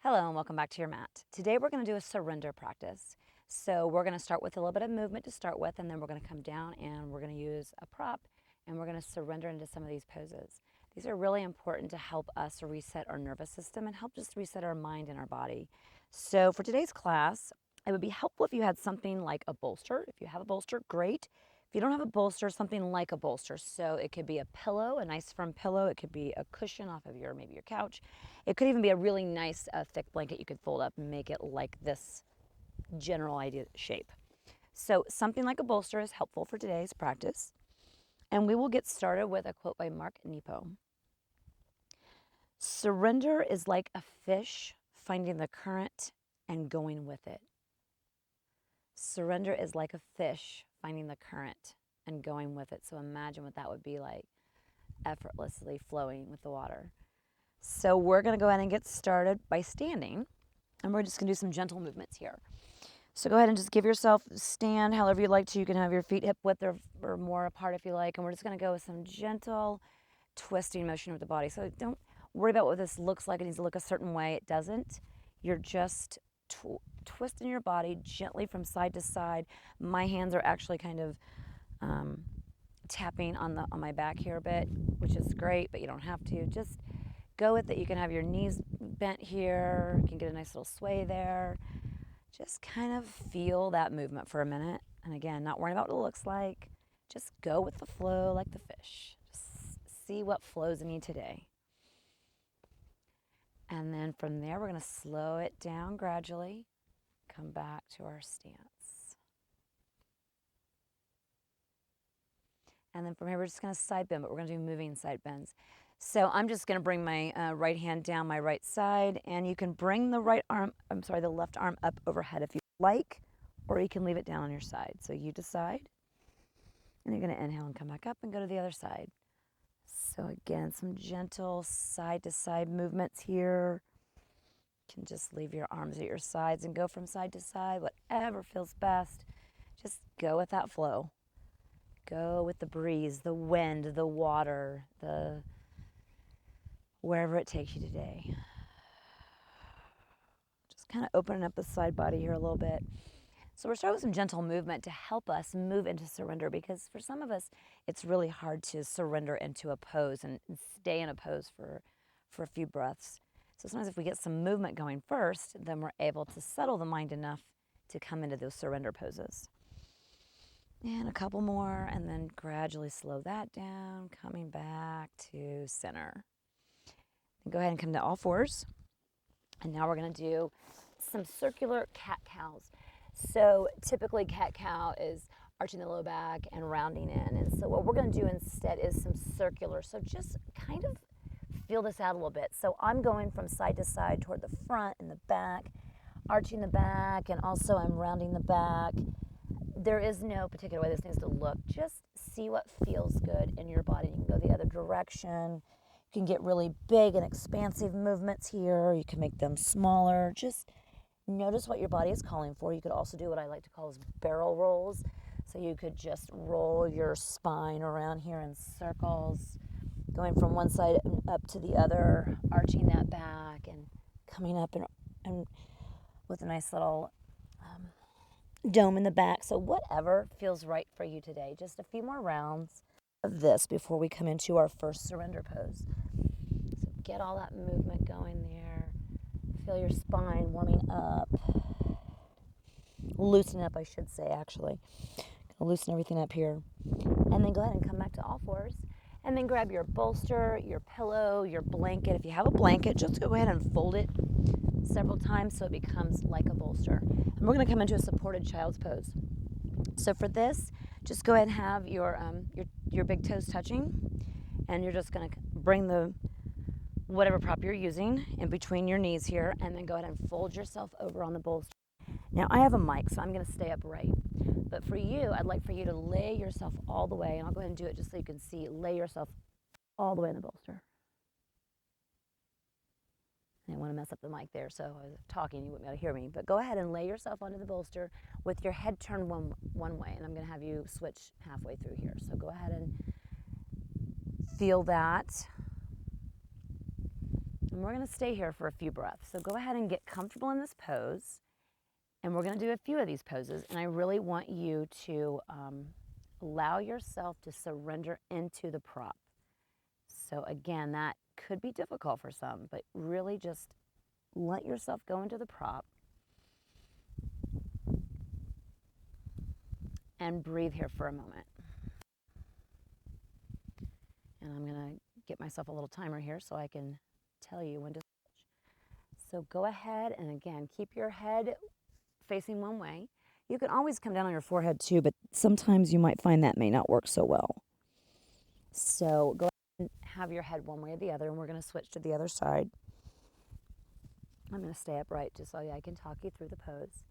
Hello and welcome back to your mat. Today we're going to do a surrender practice. So we're going to start with a little bit of movement to start with, and then we're going to come down and we're going to use a prop and we're going to surrender into some of these poses. These are really important to help us reset our nervous system and help just reset our mind and our body. So for today's class, it would be helpful if you had something like a bolster. If you have a bolster, great. If you don't have a bolster, something like a bolster. So it could be a pillow, a nice firm pillow. It could be a cushion off of maybe your couch. It could even be a really nice thick blanket you could fold up and make it like this general idea shape. So something like a bolster is helpful for today's practice. And we will get started with a quote by Mark Nepo. Surrender is like a fish finding the current and going with it. Surrender is like a fish finding the current and going with it. So imagine what that would be like, effortlessly flowing with the water. So we're going to go ahead and get started by standing, and we're just going to do some gentle movements here. So go ahead and just give yourself stand however you like to. You can have your feet hip width or more apart if you like, and we're just going to go with some gentle twisting motion with the body. So don't worry about what this looks like. It needs to look a certain way. It doesn't. You're just twisting your body gently from side to side. My hands are actually kind of tapping on my back here a bit, which is great, but you don't have to. Just go with it. You can have your knees bent here. You can get a nice little sway there. Just kind of feel that movement for a minute. And again, not worrying about what it looks like. Just go with the flow like the fish. Just see what flows in you today. And then from there, we're going to slow it down gradually. Come back to our stance. And then from here, we're just going to side bend, but we're going to do moving side bends. So I'm just going to bring my right hand down my right side, and you can bring the left arm up overhead if you like, or you can leave it down on your side. So you decide. And you're going to inhale and come back up and go to the other side. So again, some gentle side to side movements here. You can just leave your arms at your sides and go from side to side, whatever feels best. Just go with that flow. Go with the breeze, the wind, the water, wherever it takes you today. Just kind of opening up the side body here a little bit. So we're starting with some gentle movement to help us move into surrender, because for some of us, it's really hard to surrender into a pose and stay in a pose for a few breaths. So sometimes if we get some movement going first, then we're able to settle the mind enough to come into those surrender poses. And a couple more, and then gradually slow that down, coming back to center. Then go ahead and come to all fours. And now we're going to do some circular cat-cows. So typically cat-cow is arching the low back and rounding in. And so what we're going to do instead is some circular. So just kind of feel this out a little bit. So I'm going from side to side toward the front and the back, arching the back, and also I'm rounding the back. There is no particular way this needs to look. Just see what feels good in your body. You can go the other direction. You can get really big and expansive movements here. You can make them smaller. Just notice what your body is calling for. You could also do what I like to call as barrel rolls. So you could just roll your spine around here in circles, going from one side up to the other, arching that back and coming up and with a nice little dome in the back. So whatever feels right for you today. Just a few more rounds of this before we come into our first surrender pose. So get all that movement going there. Feel your spine warming up. Loosen up, I should say, actually. Gonna loosen everything up here. And then go ahead and come back to all fours. And then grab your bolster, your pillow, your blanket. If you have a blanket, just go ahead and fold it several times so it becomes like a bolster. And we're going to come into a supported child's pose. So for this, just go ahead and have your big toes touching, and you're just going to bring the whatever prop you're using in between your knees here, and then go ahead and fold yourself over on the bolster. Now I have a mic, so I'm going to stay upright. But for you, I'd like for you to lay yourself all the way, and I'll go ahead and do it just so you can see. Lay yourself all the way in the bolster. I didn't want to mess up the mic there, so I was talking, you wouldn't be able to hear me. But go ahead and lay yourself onto the bolster with your head turned one way, and I'm going to have you switch halfway through here. So go ahead and feel that. And we're going to stay here for a few breaths. So go ahead and get comfortable in this pose. And we're going to do a few of these poses. And I really want you to allow yourself to surrender into the prop. So again, that could be difficult for some, but really just let yourself go into the prop and breathe here for a moment. And I'm going to get myself a little timer here so I can tell you when to switch. So go ahead and again, keep your head facing one way. You can always come down on your forehead too, but sometimes you might find that may not work so well. So go ahead and have your head one way or the other, and we're going to switch to the other side. I'm going to stay upright just so I can talk you through the pose.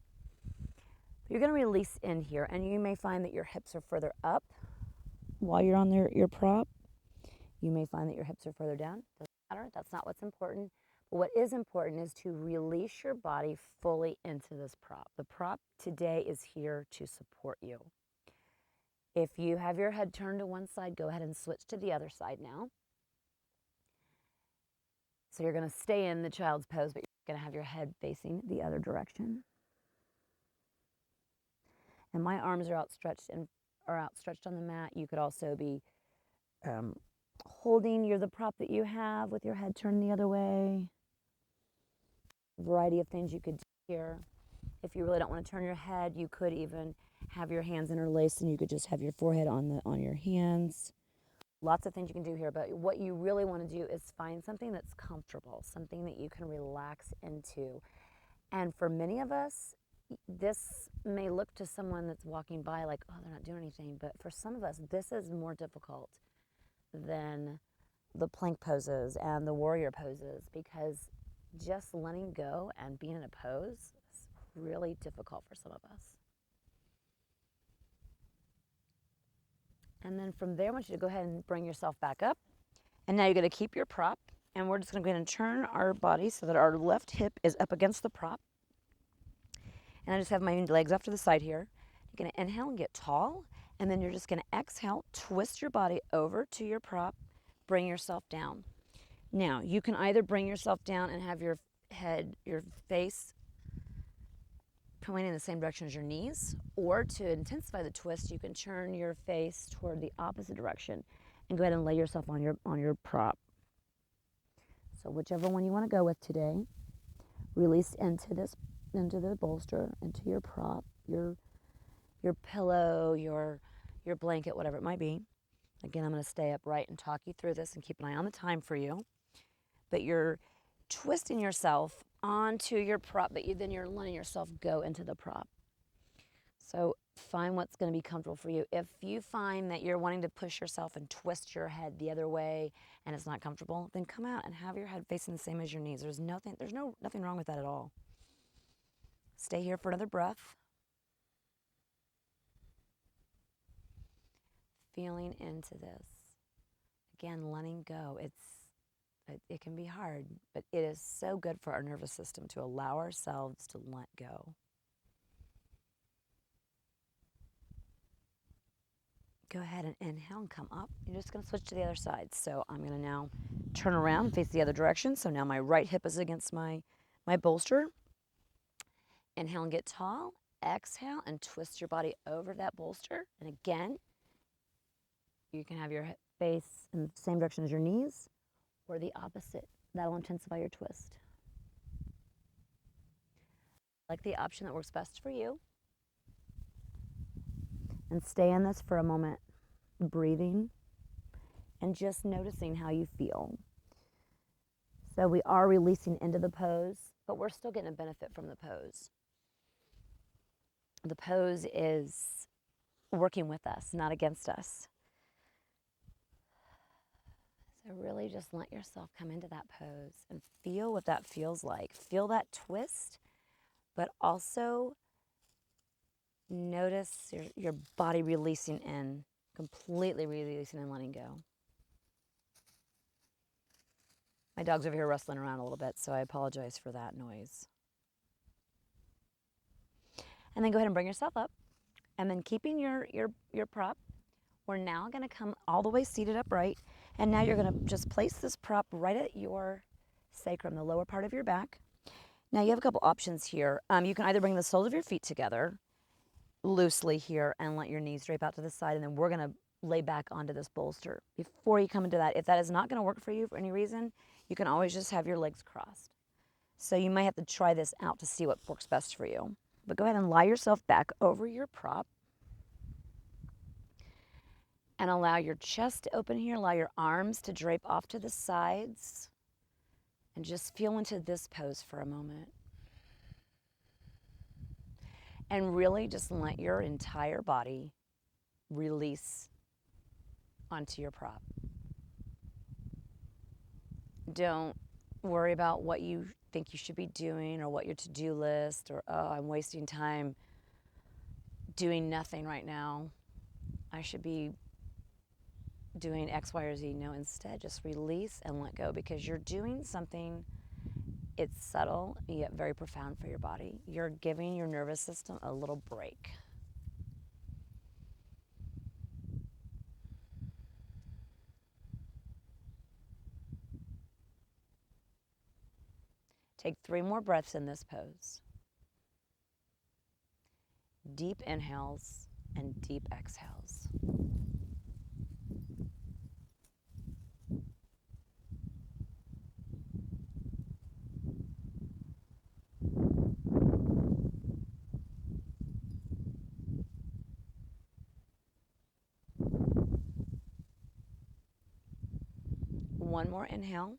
You're going to release in here, and you may find that your hips are further up while you're on your prop. You may find that your hips are further down. Doesn't matter. That's not what's important. But what is important is to release your body fully into this prop. The prop today is here to support you. If you have your head turned to one side, go ahead and switch to the other side now. So you're going to stay in the child's pose, but you're going to have your head facing the other direction. And my arms are outstretched on the mat. You could also be holding the prop that you have with your head turned the other way. A variety of things you could do here. If you really don't want to turn your head, you could even have your hands interlaced and you could just have your forehead on your hands. Lots of things you can do here, but what you really want to do is find something that's comfortable, something that you can relax into. And for many of us, this may look to someone that's walking by like, oh, they're not doing anything. But for some of us, this is more difficult than the plank poses and the warrior poses, because just letting go and being in a pose is really difficult for some of us. And then from there, I want you to go ahead and bring yourself back up. And now you're going to keep your prop, and we're just going to go ahead and turn our body so that our left hip is up against the prop. And I just have my legs off to the side here. You're going to inhale and get tall, and then you're just going to exhale, twist your body over to your prop, bring yourself down. Now, you can either bring yourself down and have your head, your face pointing in the same direction as your knees, or to intensify the twist, you can turn your face toward the opposite direction and go ahead and lay yourself on your prop. So whichever one you want to go with today, release into the bolster, into your prop, your pillow, your blanket, whatever it might be. Again, I'm going to stay upright and talk you through this and keep an eye on the time for you. But you're twisting yourself onto your prop, but then you're letting yourself go into the prop. So find what's going to be comfortable for you. If you find that you're wanting to push yourself and twist your head the other way and it's not comfortable, then come out and have your head facing the same as your knees. There's nothing wrong with that at all. Stay here for another breath. Feeling into this. Again, letting go. It can be hard, but it is so good for our nervous system to allow ourselves to let go. Go ahead and inhale and come up. You're just going to switch to the other side. So I'm going to now turn around and face the other direction. So now my right hip is against my bolster. Inhale and get tall. Exhale and twist your body over that bolster. And again, you can have your face in the same direction as your knees or the opposite. That'll intensify your twist. Like the option that works best for you. And stay in this for a moment, breathing and just noticing how you feel. So we are releasing into the pose, but we're still getting a benefit from the pose. The pose is working with us, not against us. So really just let yourself come into that pose and feel what that feels like. Feel that twist, but also notice your body releasing in, completely releasing and letting go. My dog's over here rustling around a little bit, so I apologize for that noise. And then go ahead and bring yourself up. And then keeping your prop, we're now going to come all the way seated upright. And now you're going to just place this prop right at your sacrum, the lower part of your back. Now you have a couple options here. You can either bring the soles of your feet together loosely here and let your knees drape out to the side, and then we're going to lay back onto this bolster. Before you come into that, if that is not going to work for you for any reason, you can always just have your legs crossed. So you might have to try this out to see what works best for you. But go ahead and lie yourself back over your prop and allow your chest to open here, allow your arms to drape off to the sides, and just feel into this pose for a moment. And really just let your entire body release onto your prop. Don't worry about what you think you should be doing or what your to-do list or, oh, I'm wasting time doing nothing right now. I should be doing X, Y, or Z. No, instead, just release and let go, because you're doing something. It's subtle, yet very profound for your body. You're giving your nervous system a little break. Take 3 more breaths in this pose. Deep inhales and deep exhales. One more inhale.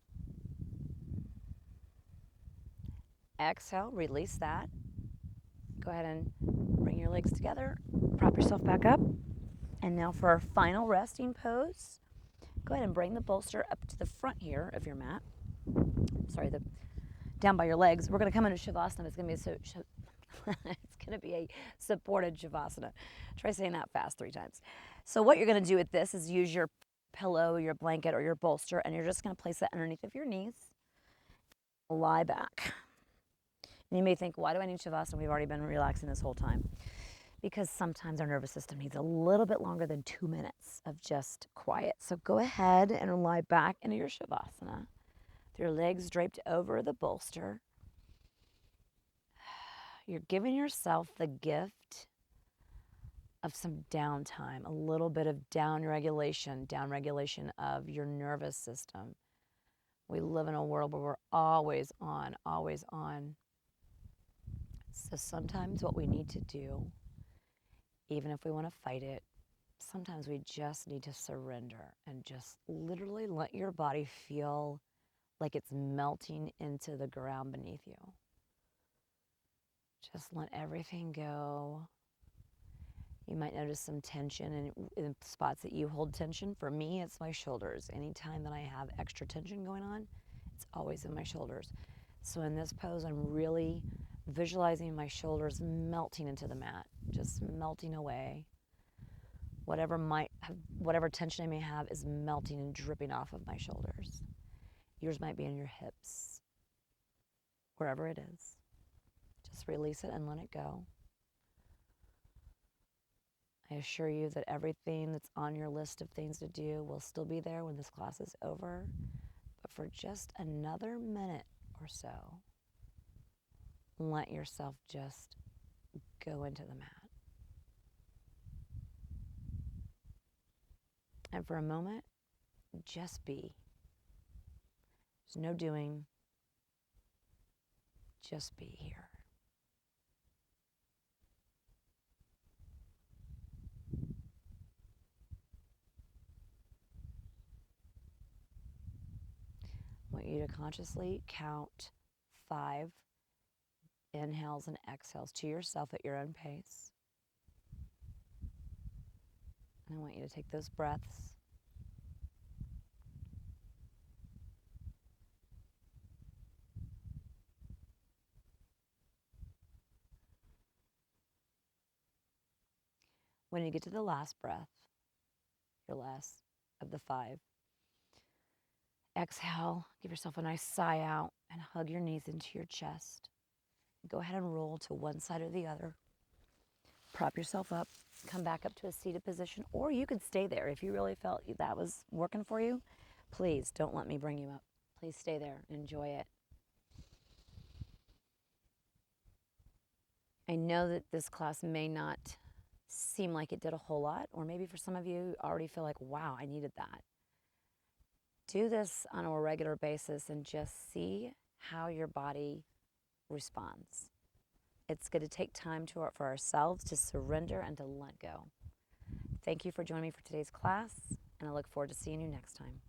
Exhale, release that. Go ahead and bring your legs together, prop yourself back up. And now for our final resting pose, go ahead and bring the bolster up to the front here of your mat. Sorry, down by your legs. We're going to come into Shavasana. It's going to be a supported Shavasana. Try saying that fast 3 times. So what you're going to do with this is use your pillow, your blanket, or your bolster, and you're just going to place that underneath of your knees. Lie back. And you may think, why do I need Shavasana? We've already been relaxing this whole time. Because sometimes our nervous system needs a little bit longer than 2 minutes of just quiet. So go ahead and lie back into your Shavasana with your legs draped over the bolster. You're giving yourself the gift of some downtime, a little bit of down regulation of your nervous system. We live in a world where we're always on, always on. So sometimes what we need to do, even if we want to fight it, sometimes we just need to surrender and just literally let your body feel like it's melting into the ground beneath you. Just let everything go. You might notice some tension in spots that you hold tension. For me, it's my shoulders. Anytime that I have extra tension going on, it's always in my shoulders. So in this pose, I'm really visualizing my shoulders melting into the mat, just melting away. Whatever tension I may have is melting and dripping off of my shoulders. Yours might be in your hips, wherever it is. Just release it and let it go. I assure you that everything that's on your list of things to do will still be there when this class is over. But for just another minute or so, let yourself just go into the mat. And for a moment, just be. There's no doing, just be here. I want you to consciously count 5 inhales and exhales to yourself at your own pace. And I want you to take those breaths. When you get to the last breath, your last of the 5, exhale, give yourself a nice sigh out and hug your knees into your chest. Go ahead and roll to one side or the other. Prop yourself up, come back up to a seated position, or you could stay there if you really felt that was working for you. Please don't let me bring you up. Please stay there. Enjoy it. I know that this class may not seem like it did a whole lot, or maybe for some of you already feel like, wow, I needed that. Do this on a regular basis and just see how your body responds. It's going to take time for ourselves to surrender and to let go. Thank you for joining me for today's class, and I look forward to seeing you next time.